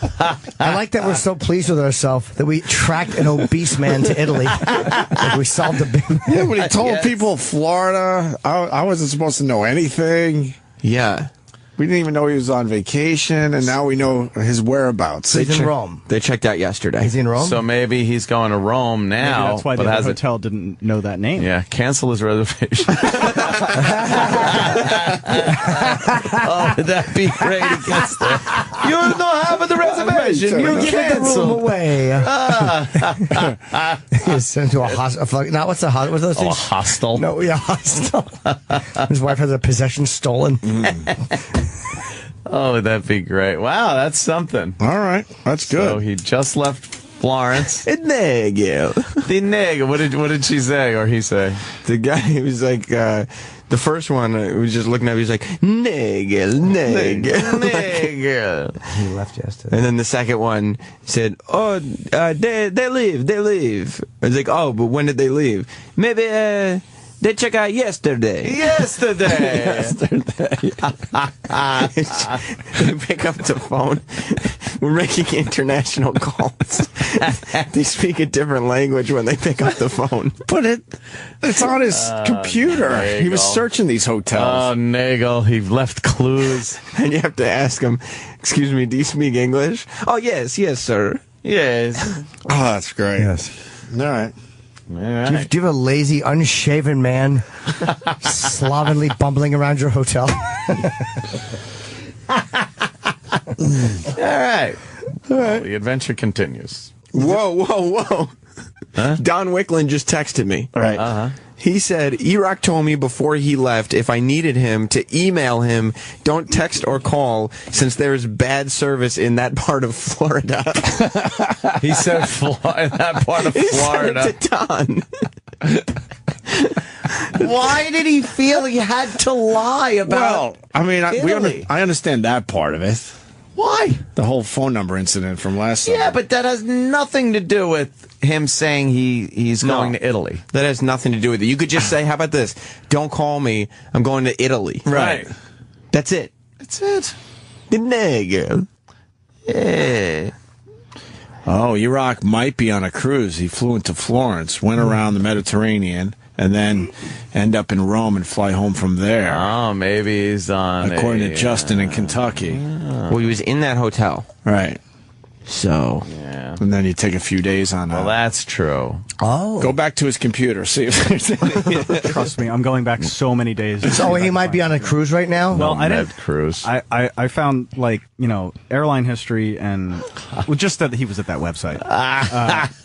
I like that we're so pleased with ourselves that we tracked an obese man to Italy. Like we solved the big... Yeah, but he told people Florida. I wasn't supposed to know anything. Yeah. We didn't even know he was on vacation, and now we know his whereabouts. He's in Rome. They checked out yesterday. Is he in Rome? so maybe he's going to Rome now. Maybe that's why but the has hotel didn't know that name. Yeah, cancel his reservation. Oh, would that be great? He gets there. You don't have the reservation. You Give the room cancel. away. He's sent to a hostel. Now, what's those Oh, things? hostel. No, yeah, hostel. His wife has a possession stolen. Oh, would that be great? Wow, that's something. All right, that's good. So he just left Florence. Nagel. The nigga. What did she say or he say? The guy, he was like, the first one, was just looking at me, he was like, Nagel. Nigga. He left yesterday. And then the second one said, oh, they leave. I was like, oh, but when did they leave? Maybe, they check out yesterday. Yesterday. They pick up the phone. We're making international calls. They speak a different language when they pick up the phone. But it's on his computer. Nagel. He was searching these hotels. Oh, Nagel, he left clues. And you have to ask him, excuse me, do you speak English? Oh, yes, sir. Yes. Oh, that's great. Yes. All right. All right. Do you have a lazy, unshaven man slovenly bumbling around your hotel? All right. Well, the adventure continues. Whoa. Huh? Don Wickland just texted me. Right. Uh-huh. He said, Erock told me before he left if I needed him to email him, don't text or call since there's bad service in that part of Florida. He said in that part of Florida. He said it to Don. Why did he feel he had to lie about Well, I mean, Italy? I understand that part of it. Why? The whole phone number incident from last summer. Yeah, but that has nothing to do with him saying he's going to Italy. That has nothing to do with it. You could just say, how about this? Don't call me. I'm going to Italy. Right. That's it. That's it. The nigga. Yeah. Oh, Erock might be on a cruise. He flew into Florence, went around the Mediterranean, and then end up in Rome and fly home from there. Oh, maybe he's on. According to Justin in Kentucky. Well, he was in that hotel. Right. So. Yeah. And then you take a few days on Well, that's true. Oh. Go back to his computer, see if there's any. Trust me, I'm going back so many days. So he might be on a cruise right now? Well, I didn't. Cruise. I found, like, airline history and well, just that he was at that website.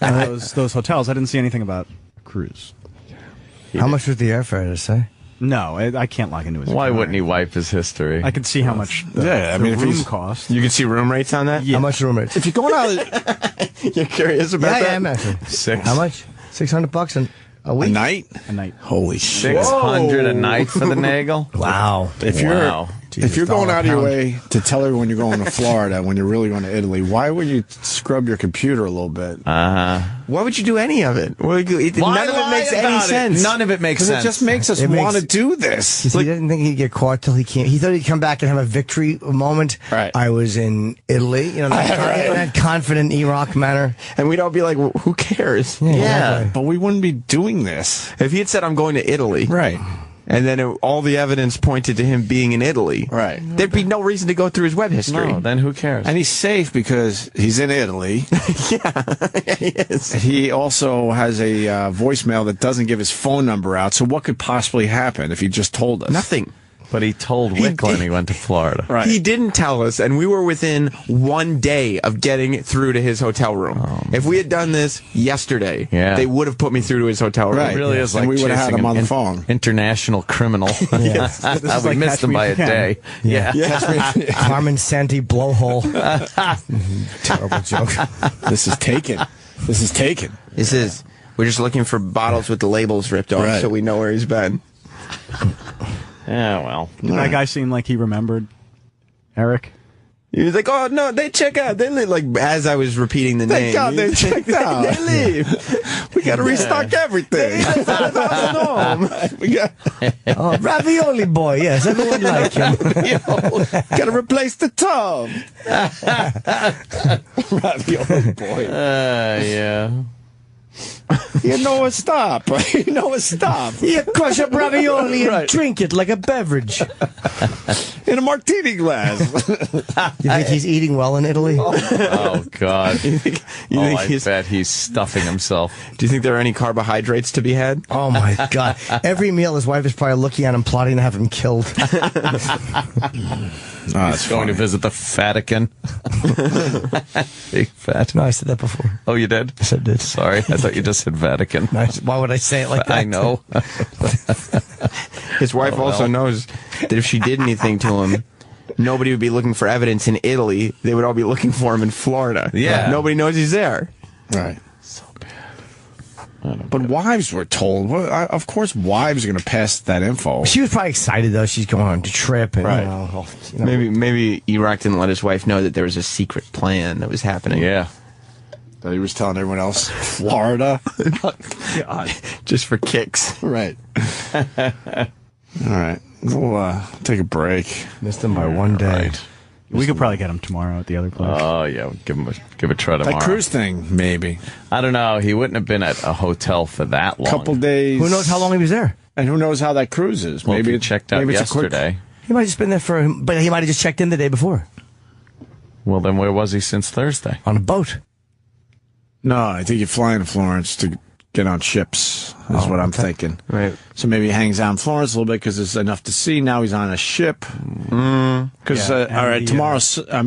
And those hotels. I didn't see anything about cruise. How much was the airfare, did it say? No, I can't log into his Why account. wouldn't he wipe his history? I could see how much the if room he's cost. You can see room rates on that? Yeah. How much room rates? If you're going out You're curious about Yeah, that? I am actually. Six. How much? $600 a a week? night, A night. holy shit! 600 a night for the Nagel? Wow. If you're if you're going out of your way to tell everyone you're going to Florida when you're really going to Italy, why would you scrub your computer a little bit? Why would you do any of it? None of it makes any sense. None of it makes Because sense. it just makes us It makes- want to do this. He didn't think he'd get caught till he came. He thought he'd come back and have a victory moment. Right. I was in Italy, that confident Erock manner. And we'd all be like, well, who cares? exactly. But we wouldn't be doing this. If he had said, I'm going to Italy. Right. And then all the evidence pointed to him being in Italy. Right. There'd be no reason to go through his web history. No, then who cares? And he's safe because he's in Italy. Yeah, he is. He also has a voicemail that doesn't give his phone number out. So what could possibly happen if he just told us? Nothing. But he told Wickland he went to Florida. Right. He didn't tell us, and we were within 1 day of getting through to his hotel room. If we had done this yesterday, they would have put me through to his hotel room. Right. It really is And like we would have had chasing him an on the phone. international criminal. This is We like missed Catch him Me by If a You Can. day. Yeah. Carmen Santi blowhole. Terrible joke. This is taken. This is taken. We're just looking for bottles with the labels ripped off Right. so we know where he's been. Yeah, well. Did that guy seem like he remembered Eric? He was like, oh, no, they check out. They leave. Like, as I was repeating the name. Thank God they checked out. They leave. We got to restock everything. We got Oh, ravioli boy. Yes, everyone liked him. to replace the tub. Ravioli boy. Yeah. You know a stop. You know a stop. You crush up ravioli and Right. drink it like a beverage. In a martini glass. You think he's eating well in Italy? Oh, God. You think I bet he's stuffing himself. Do you think there are any carbohydrates to be had? Oh my God! Every meal, his wife is probably looking at him, plotting to have him killed. That's Going to visit the Vatican. Big fat. No, I said that before. Oh, you did? Yes, I did. Sorry, I thought you just said Vatican. Why would I say it like that? I know. His wife also knows that if she did anything to him, nobody would be looking for evidence in Italy. They would all be looking for him in Florida. Yeah. Nobody knows he's there. Right. So bad. But wives were told. Well, of course, wives are going to pass that info. She was probably excited though. She's going on the trip, and Right. Maybe Erock didn't let his wife know that there was a secret plan that was happening. Yeah. That he was telling everyone else, Florida. God. Just for kicks. Right. All right. We'll take a break. Missed him by 1 day. Right. We could probably get him tomorrow at the other place. Oh, yeah. We'll give a try tomorrow. That cruise thing, maybe. I don't know. He wouldn't have been at a hotel for that long. Couple days. Who knows how long he was there? And who knows how that cruise is? Well, Maybe he checked out yesterday. He might have just been there but he might have just checked in the day before. Well, then where was he since Thursday? On a boat. No, I think you fly into Florence to get on ships, is what I'm thinking. Right. So maybe he hangs out in Florence a little bit because there's enough to see. Now he's on a ship. Because, all right,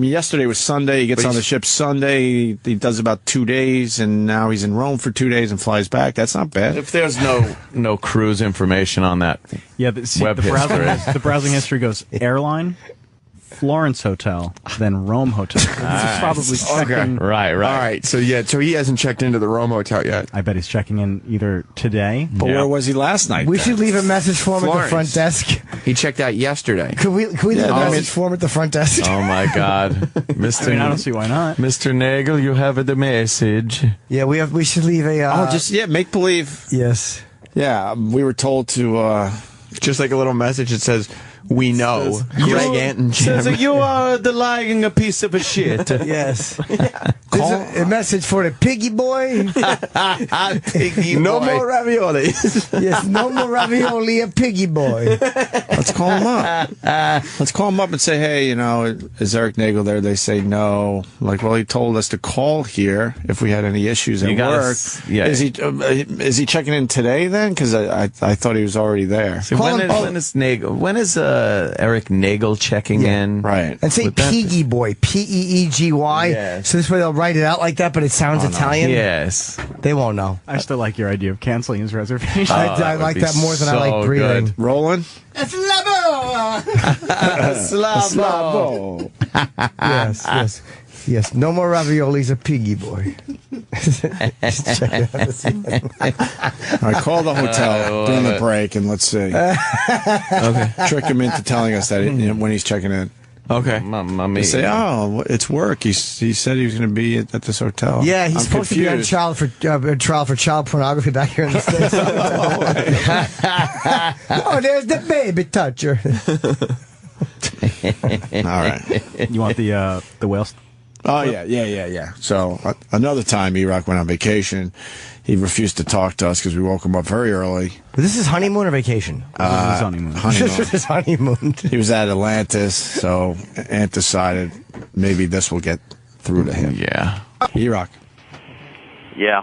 yesterday was Sunday. He gets on the ship Sunday. He does about 2 days, and now he's in Rome for 2 days and flies back. That's not bad. If there's no cruise information on that web history. The browsing history goes airline, Florence hotel, then Rome hotel. So he's probably checking. Right. All right. So he hasn't checked into the Rome hotel yet. I bet he's checking in either today. But where was he last night? We should leave a message for him at the front desk. He checked out yesterday. Could we leave a message for him at the front desk? Oh, my God. Mr. I don't see why not. Mr. Nagel, you have the message. Yeah, we should leave a... make believe. Yes. Yeah, we were told to... just like a little message that says, "We know, Greg, Ant, and Jim." Says you are the lying a piece of a shit. Yes. There's a message for the piggy boy. No more ravioli. Yes, no more ravioli, a piggy boy. Let's call him up. Let's call him up and say, hey, is Eric Nagel there? They say no. Like, well, he told us to call here if we had any issues at work. Is he checking in today then? Because I thought he was already there. So when is Eric Nagel checking in? Right. And say piggy boy, P-E-E-G-Y. Yes. So this way they'll write it out like that, but it sounds Italian. Yes. They won't know. I still like your idea of canceling his reservation. I like that more than I like breathing. Good. Rolling? Slabo. Yes, no more raviolis, a piggy boy. All right, call the hotel during the break and let's see. Okay. Trick him into telling us that when he's checking in. Okay. They say, it's work. He said he was going to be at this hotel. Yeah, he's supposed to be on trial for child pornography back here in the States. Oh, there's the baby toucher. All right. You want the whales? Oh, yeah. So another time Erock went on vacation. He refused to talk to us because we woke him up very early. But this is honeymoon or vacation? This is his honeymoon. This is his honeymoon. He was at Atlantis, so Ant decided maybe this will get through to him. Yeah. Erock. Yeah.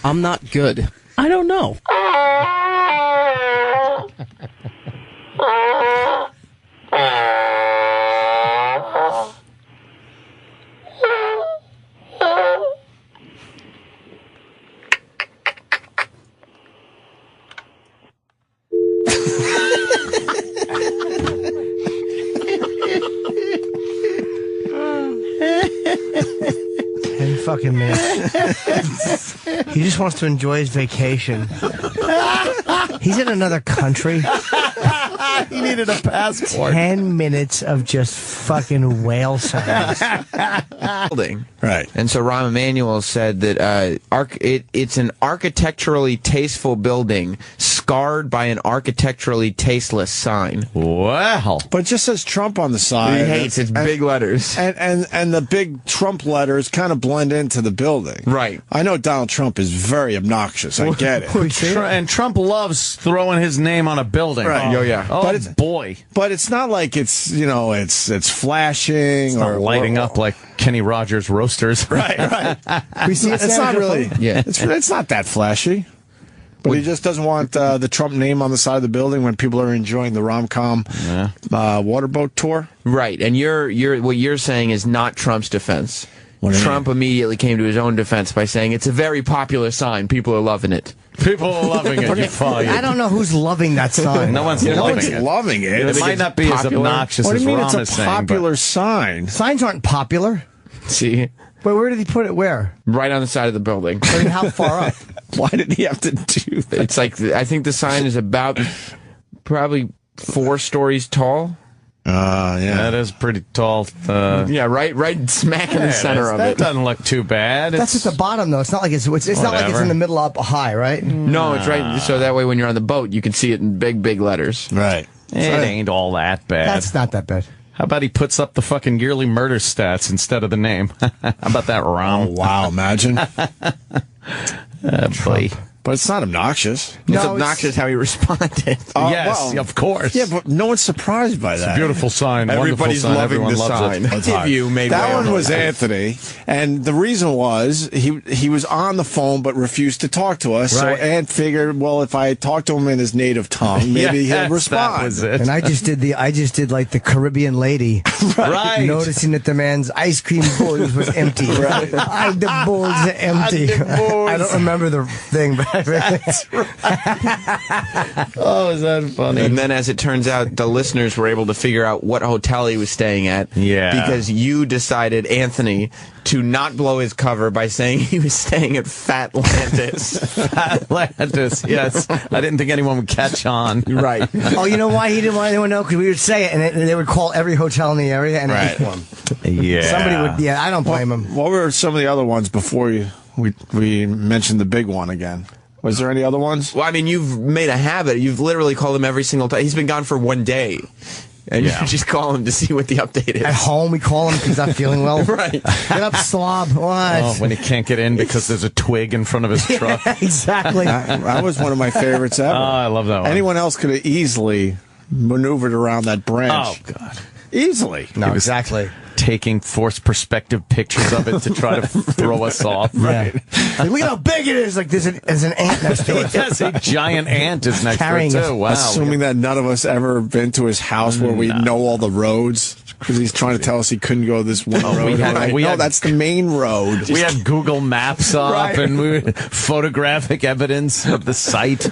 I'm not good. I don't know. Fucking minutes. He just wants to enjoy his vacation. He's in another country. He needed a passport. 10 minutes of just fucking whale sounds. Building. Right. And so Rahm Emanuel said that it's an architecturally tasteful building scarred by an architecturally tasteless sign. Wow. But it just says Trump on the side. He hates it's big letters. And the big Trump letters kind of blend into the building. Right. I know Donald Trump is very obnoxious. I get it. And Trump loves throwing his name on a building. Right. Oh, yeah. Oh, boy. But it's not like it's, it's flashing It's not lighting up like Kenny Rogers roasters. Right. We see It's not really. Yeah. It's not that flashy. But he just doesn't want the Trump name on the side of the building when people are enjoying the rom-com waterboat tour. Right. And what you're saying is not Trump's defense. Trump immediately came to his own defense by saying it's a very popular sign. People are loving it. People are loving it. I don't know who's loving that sign. No one's loving it. It might not be as obnoxious What do as you mean Rahm it's is a saying. popular sign? Signs aren't popular. See? Wait, where did he put it? Where? Right on the side of the building. I mean, how far up? Why did he have to do that? It's like, I think the sign is about probably 4 stories tall. Yeah. That is pretty tall. Yeah, right smack in the center of that it. doesn't look too bad. That's at the bottom, though. It's not like it's not like it's in the middle up high, right? No, it's right. So that way when you're on the boat, you can see it in big letters. Right. It ain't all that bad. That's not that bad. How about he puts up the fucking yearly murder stats instead of the name? How about that, Rahm? Oh, wow. Imagine. Boy. But it's not obnoxious. It's obnoxious how he responded. Yes, of course. Yeah, but no one's surprised by that. It's a beautiful sign. Everybody's wonderful sign. loving Everyone the loves sign. it. If you made that way one on was it. Anthony, and the reason was he was on the phone but refused to talk to us. Right. So Ant figured, well, if I talk to him in his native tongue, maybe he'll respond. That was it. And I just did like the Caribbean lady, Right. noticing that the man's ice cream bowls was empty. Right. The bowls are empty. I don't remember the thing, but That's right. Oh, is that funny? And then, as it turns out, the listeners were able to figure out what hotel he was staying at. Yeah. Because you decided, Anthony, to not blow his cover by saying he was staying at Fatlantis. Atlantis, yes. I didn't think anyone would catch on. Right. Oh, you know why he didn't want anyone to know? Because we would say it, and they would call every hotel in the area, and Right. Yeah. somebody would. Yeah, I don't blame him. What were some of the other ones before we mentioned the big one again? Was there any other ones? Well, I mean, you've made a habit. You've literally called him every single time. He's been gone for 1 day. And you just call him to see what the update is. At home, we call him because he's not feeling well. Right. Get up, slob. What? Oh, when he can't get in because there's a twig in front of his truck. Exactly. That was one of my favorites ever. Oh, I love that one. Anyone else could have easily maneuvered around that branch. Oh, God. Easily. No, exactly. Taking forced perspective pictures of it to try to throw us off. Right. Like, look at how big it is. Like there's an ant next to it. Yes, a giant ant is next Carrying to it, it. too. Wow. Assuming that none of us ever been to his house where we know all the roads. Because he's trying to tell us he couldn't go this one road. we had- That's the main road. We had Google Maps up Right. and photographic evidence of the site.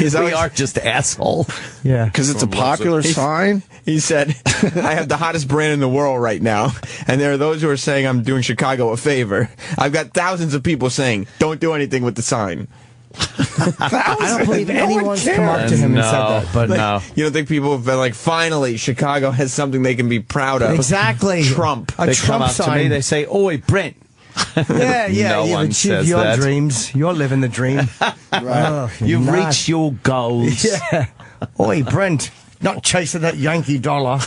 We are just asshole. Yeah. Because it's a popular sign. He said, I have the hottest brand in the world right now, and there are those who are saying I'm doing Chicago a favor. I've got thousands of people saying, don't do anything with the sign. I don't believe anyone's come up to him and said that. But no. You don't think people have been like, finally, Chicago has something they can be proud of? Exactly. Trump. A They Trump come up sign. to me, they say, "Oi, Brent." Yeah, No you've one achieved says your that. dreams. You're living the dream. Right. You've reached your goals. Yeah. Oi, Brent. Not chasing that Yankee dollar.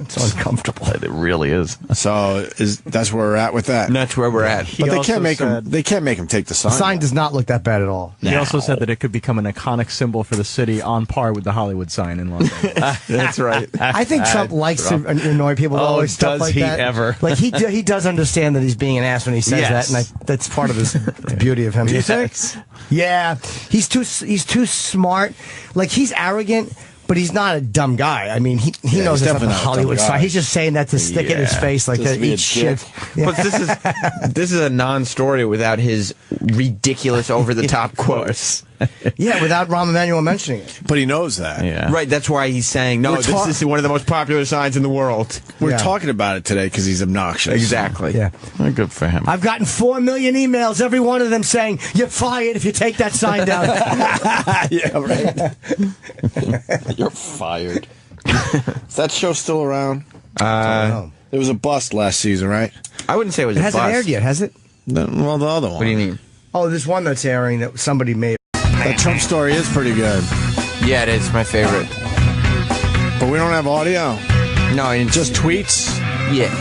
It's uncomfortable. It really is. So that's where we're at with that. That's where we're at. But they can't make him. They can't make him take the sign. The sign does not look that bad at all. He also said that it could become an iconic symbol for the city on par with the Hollywood sign in London. That's right. I think Trump likes to annoy people. Oh, Always stuff does like he that. ever? Like he does understand that he's being an ass when he says Yes. that, and that's part of the beauty of him. Do you think? Yeah, he's too smart. Like he's arrogant. But he's not a dumb guy. I mean, he knows it's not the Hollywood side. He's just saying that to stick in his face like that. Eat shit. Yeah. But this is a non-story without his ridiculous, over-the-top quotes. Yeah, without Rahm Emanuel mentioning it. But he knows that. Yeah. Right, that's why he's saying, no, this is one of the most popular signs in the world. We're talking about it today because he's obnoxious. Exactly. Yeah. Well, good for him. I've gotten 4 million emails, every one of them saying, "You're fired if you take that sign down." Yeah, right. You're fired. Is that show still around? There was a bust last season, right? I wouldn't say it was It a bust. hasn't aired yet, has it? Well, the other one. What do you mean? Oh, there's one that's airing that somebody made. That Trump story is pretty good. Yeah, it is my favorite. But we don't have audio. No, it's Just tweets. Yeah.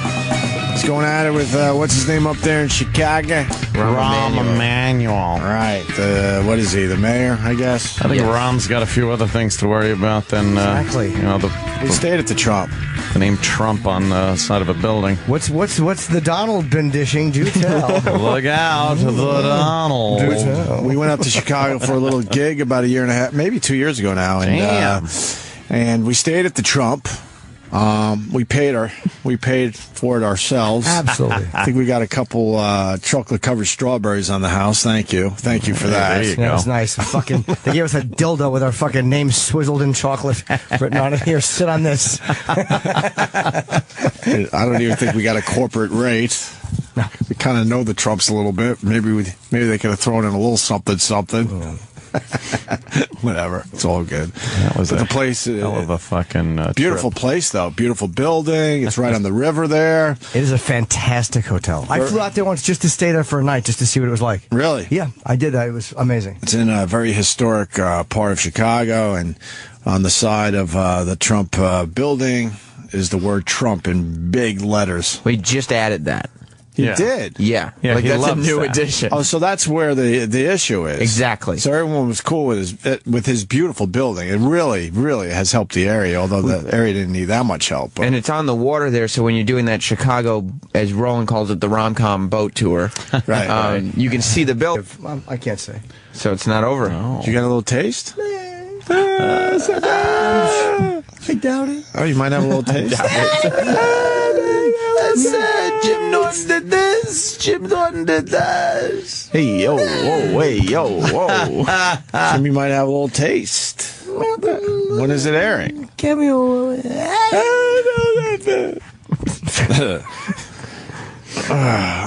He's going at it with, what's his name up there in Chicago? Rahm Emanuel. Right. What is he, the mayor, I guess? I think Rahm's got a few other things to worry about than Exactly. He stayed at the Trump. the name Trump on the side of a building. What's the Donald been dishing? Do tell. Look out, the Donald. Do tell. We went up to Chicago for a little gig about a year and a half, maybe 2 years ago now. And, and we stayed at the Trump. We paid for it ourselves. Absolutely. I think we got a couple chocolate covered strawberries on the house. Thank you for that. There you That go. was nice. They gave us a dildo with our fucking name swizzled in chocolate written on it. Here, sit on this. I don't even think we got a corporate rate. We kind of know the Trumps a little bit. Maybe they could have thrown in a little something. Whatever, it's all good. That was the place. Hell of a fucking beautiful trip. place, though. Beautiful building. It's right on the river there. It is a fantastic hotel. I flew out there once just to stay there for a night, just to see what it was like. Really? Yeah, I did that. It was amazing. It's in a very historic part of Chicago, and on the side of the Trump building is the word Trump in big letters. We just added that. You did? Yeah. Yeah, like he that's a loves new that. addition. Oh, so that's where the issue is. Exactly. So everyone was cool with his beautiful building. It really, really has helped the area, although the area didn't need that much help. But. And it's on the water there, so when you're doing that Chicago, as Roland calls it, the rom-com boat tour, right. You can see the building. I can't say. So it's not over. Did you get a little taste? I doubt it. Oh, you might have a little taste. Jim Norton did this. Jim Norton did this. Hey, yo, whoa, hey, yo, whoa. Jimmy might have a little taste. When is it airing? Cameo.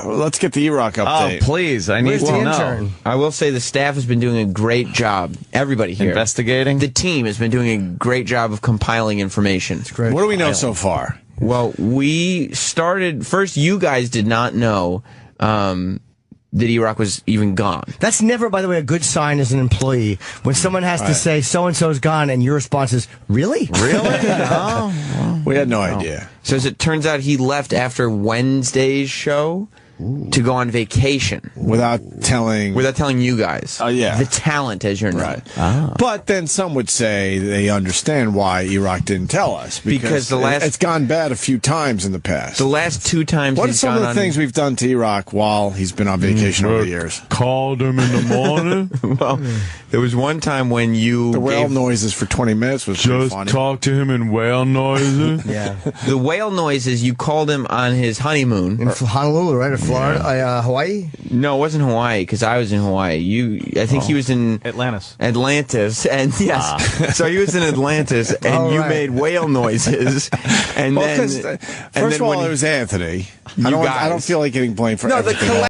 Let's get the Erock update. Oh, please. I need Where's to the know. intern? I will say the staff has been doing a great job. Everybody here. Investigating? The team has been doing a great job of compiling information. Great. What do we know so far? Well, we started first. You guys did not know that Erock was even gone. That's never, by the way, a good sign as an employee. When someone has to say, so-and-so's gone, and your response is, really? Really? No. We had no idea. So as it turns out, he left after Wednesday's show to go on vacation. Without telling you guys. Oh, yeah. The talent, as you're known. But then some would say they understand why Erock didn't tell us. Because it's gone bad a few times in the past. The last two times What are he's some gone of the on, things we've done to Erock while he's been on vacation over the years? Called him in the morning. Well, there was one time when you The whale noises for 20 minutes was pretty funny. Talk to him in whale noises. Yeah. The whale noises, you called him on his honeymoon. In Honolulu, right? Or Florida? Hawaii? No, it wasn't Hawaii, because I was in Hawaii. I think he was in Atlantis, and yes, so he was in Atlantis, and you made whale noises, and First of all, it was Anthony. I don't feel like getting blamed for everything.